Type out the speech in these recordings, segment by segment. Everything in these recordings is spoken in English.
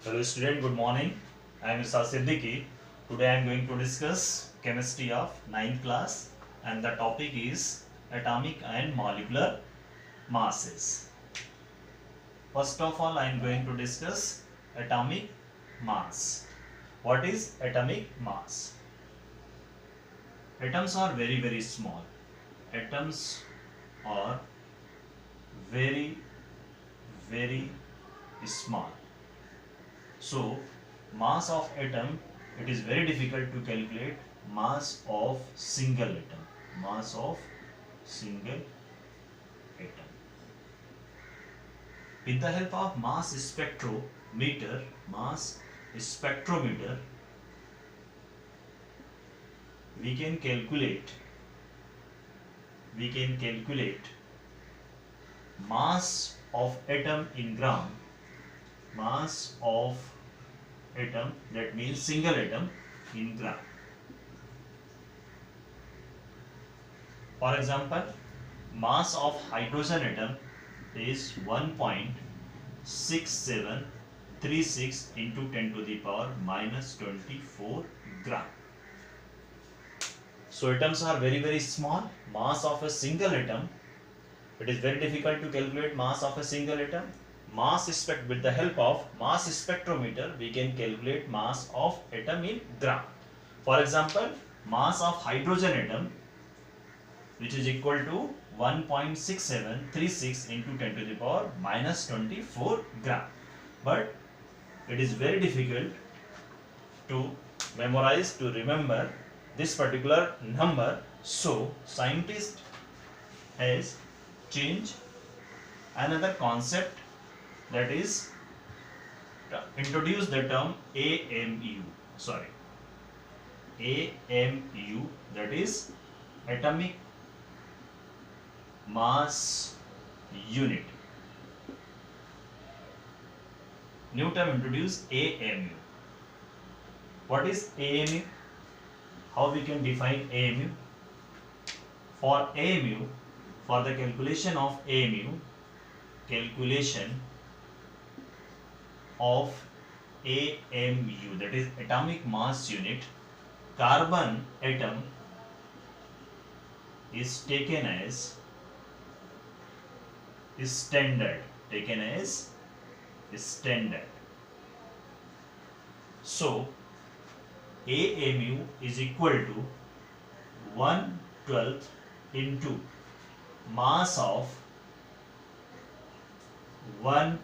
Hello student, good morning. I am Mr. Siddiqui. Today I am going to discuss chemistry of ninth class and the topic is atomic and molecular masses. First of all, I am going to discuss atomic mass. What is atomic mass? Atoms are very small. Atoms are very small. So, mass of atom, it is very difficult to calculate mass of single atom. Mass of single atom. With the help of mass spectrometer, we can calculate mass of atom in gram. Mass of atom, that means single atom, in gram. For example, mass of hydrogen atom is 1.6736 into 10 to the power minus 24 gram. So atoms are very small. Mass of a single atom, it is very difficult to calculate mass of a single atom. With the help of mass spectrometer, we can calculate mass of atom in gram. For example, mass of hydrogen atom, which is equal to 1.6736 into 10 to the power minus 24 gram. But it is very difficult to memorize, to remember this particular number. So scientist has changed another concept, that is introduce the term AMU, that is atomic mass unit. New term introduced, AMU. What is AMU? How we can define AMU? For AMU, for the calculation of AMU, that is atomic mass unit, carbon atom is taken as standard. So AMU is equal to 1/12 into mass of one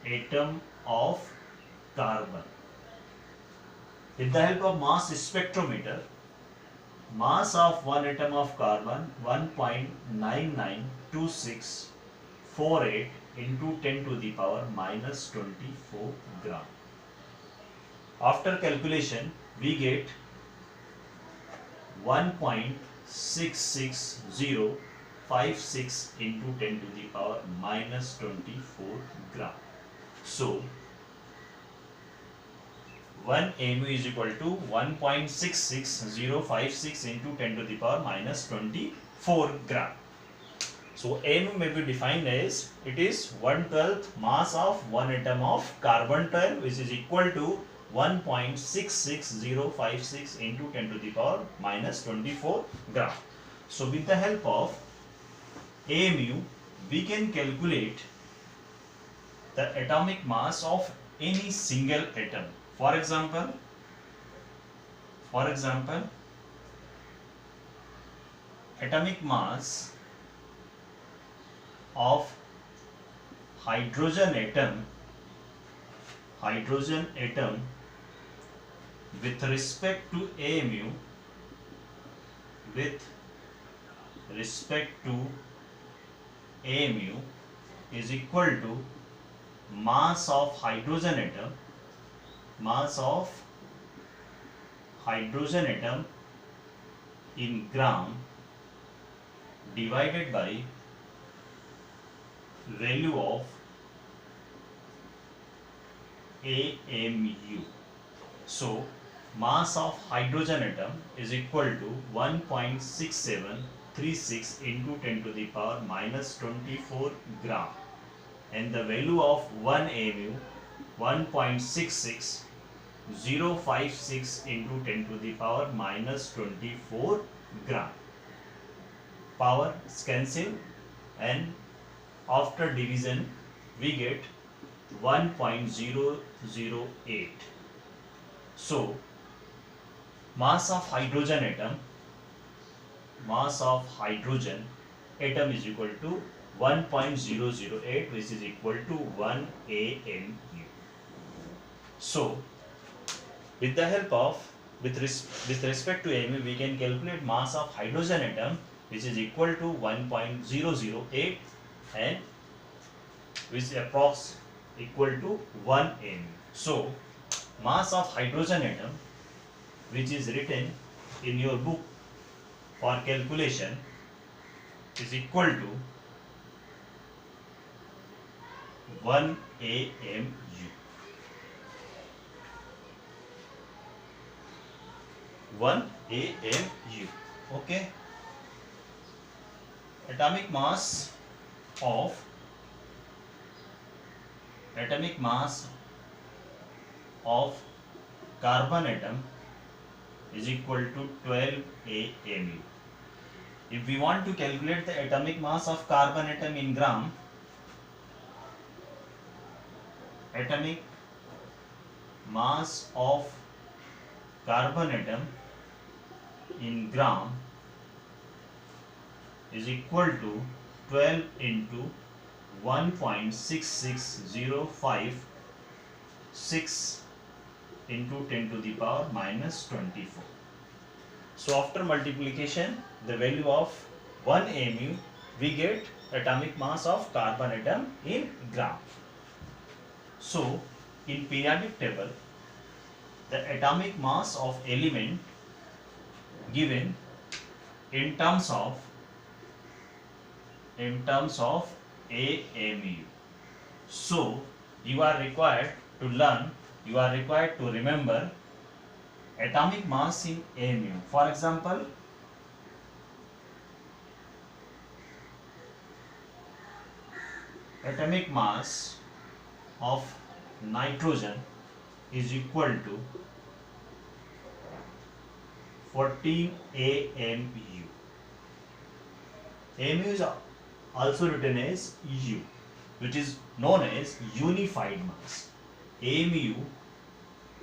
atom of carbon. With the help of mass spectrometer, mass of one atom of carbon 1.992648 into 10 to the power minus 24 gram. After calculation, we get 1.66056 into 10 to the power minus 24 gram. So 1 AMU is equal to 1.66056 into 10 to the power minus 24 gram. So AMU may be defined as, it is 1/12 mass of one atom of carbon 12, which is equal to 1.66056 into 10 to the power minus 24 gram. So with the help of AMU, we can calculate the atomic mass of any single atom. For example, atomic mass of hydrogen atom with respect to AMU is equal to mass of hydrogen atom in gram divided by value of AMU. So mass of hydrogen atom is equal to 1.6736 into 10 to the power minus 24 gram, and the value of 1 AMU 1.66056 into 10 to the power minus 24 gram. Power is cancelled, and after division we get 1.008. So mass of hydrogen atom is equal to 1.008, which is equal to 1 AMU. So with the help of with respect to AMU, we can calculate mass of hydrogen atom, which is equal to 1.008 and which is approx equal to 1 AMU. So mass of hydrogen atom, which is written in your book for calculation, is equal to 1 AMU. Okay. Atomic mass of carbon atom is equal to 12 AMU. If we want to calculate the atomic mass of carbon atom in gram, atomic mass of carbon atom in gram is equal to 12 into 1.66056 into 10 to the power minus 24. So after multiplication, the value of 1 AMU, we get atomic mass of carbon atom in gram. So in periodic table, the atomic mass of element given in terms of AMU. So you are required to remember atomic mass in AMU. For example, atomic mass of nitrogen is equal to 14 AMU. AMU is also written as U, which is known as unified mass. AMU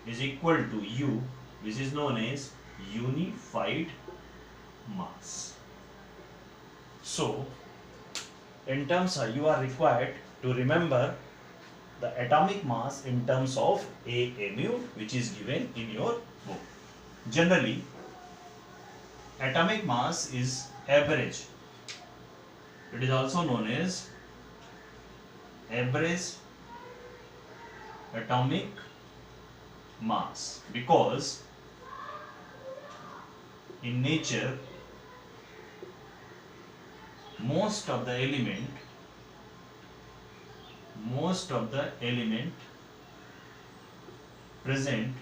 is equal to U, which is known as unified mass. So in terms of, you are required to remember the atomic mass in terms of AMU, which is given in your book. Generally, atomic mass is average. It is also known as average atomic mass, because in nature most of the element present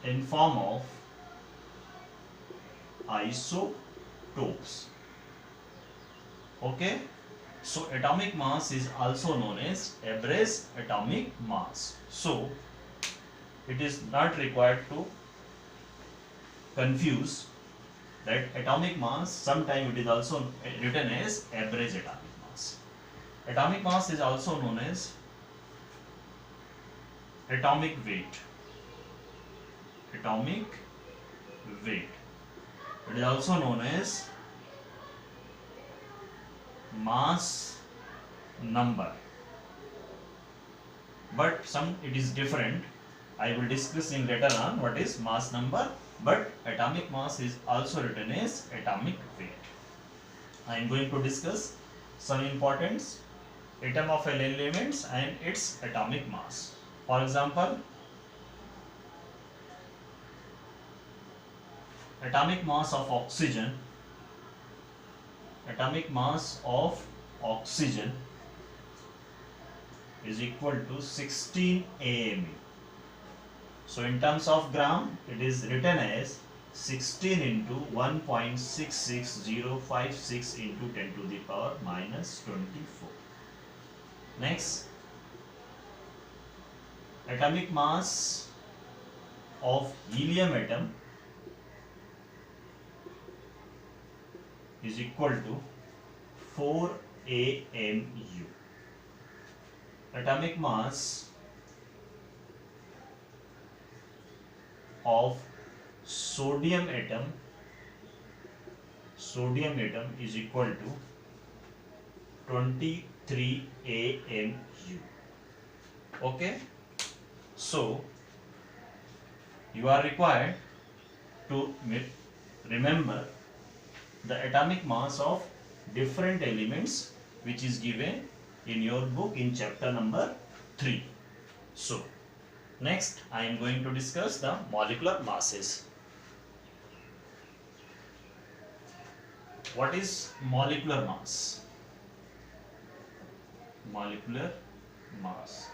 in form of isotopes. Okay, so atomic mass is also known as average atomic mass. So it is not required to confuse that atomic mass. Sometimes it is also written as average atomic mass. Atomic mass is also known as atomic weight. It is also known as mass number, but it is different. I will discuss in later on what is mass number, but atomic mass is also written as atomic weight. I am going to discuss some important atom of elements and its atomic mass. For example, atomic mass of oxygen is equal to 16 AMU. So in terms of gram, it is written as 16 into 1.66056 into 10 to the power minus 24. Next, atomic mass of helium atom is equal to 4 AMU. Atomic mass of sodium atom is equal to 23 AMU. Okay, so you are required to remember the atomic mass of different elements which is given in your book in chapter number 3. So next I am going to discuss the molecular masses. What is molecular mass? Molecular mass.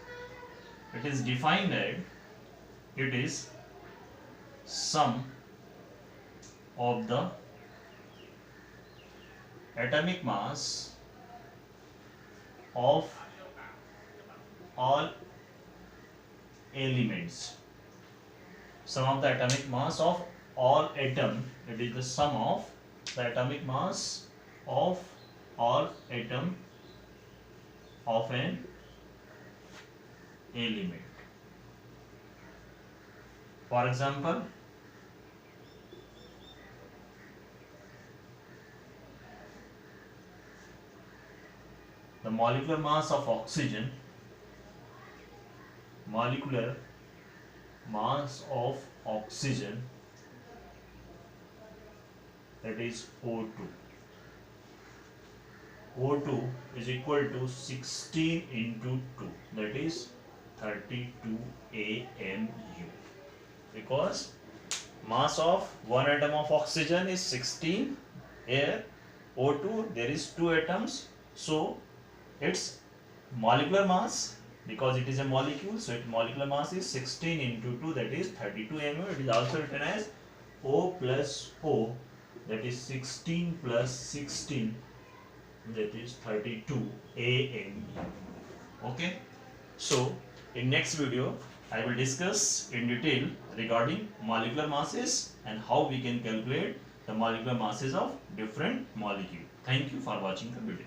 It is defined as it is sum of the atomic mass of all elements. Sum of the atomic mass of all atom. It is the sum of the atomic mass of all atom of an element. For example, the molecular mass of oxygen, that is O2. O2 is equal to 16 into 2, that is 32 AMU. Because mass of one atom of oxygen is 16, here O2 there is 2 atoms, so its molecular mass, because it is a molecule, so its molecular mass is 16 into 2, that is 32 mu. It is also written as O plus O, that is 16 plus 16, that is 32 AMU. Okay, so in next video I will discuss in detail regarding molecular masses and how we can calculate the molecular masses of different molecules. Thank you for watching the video.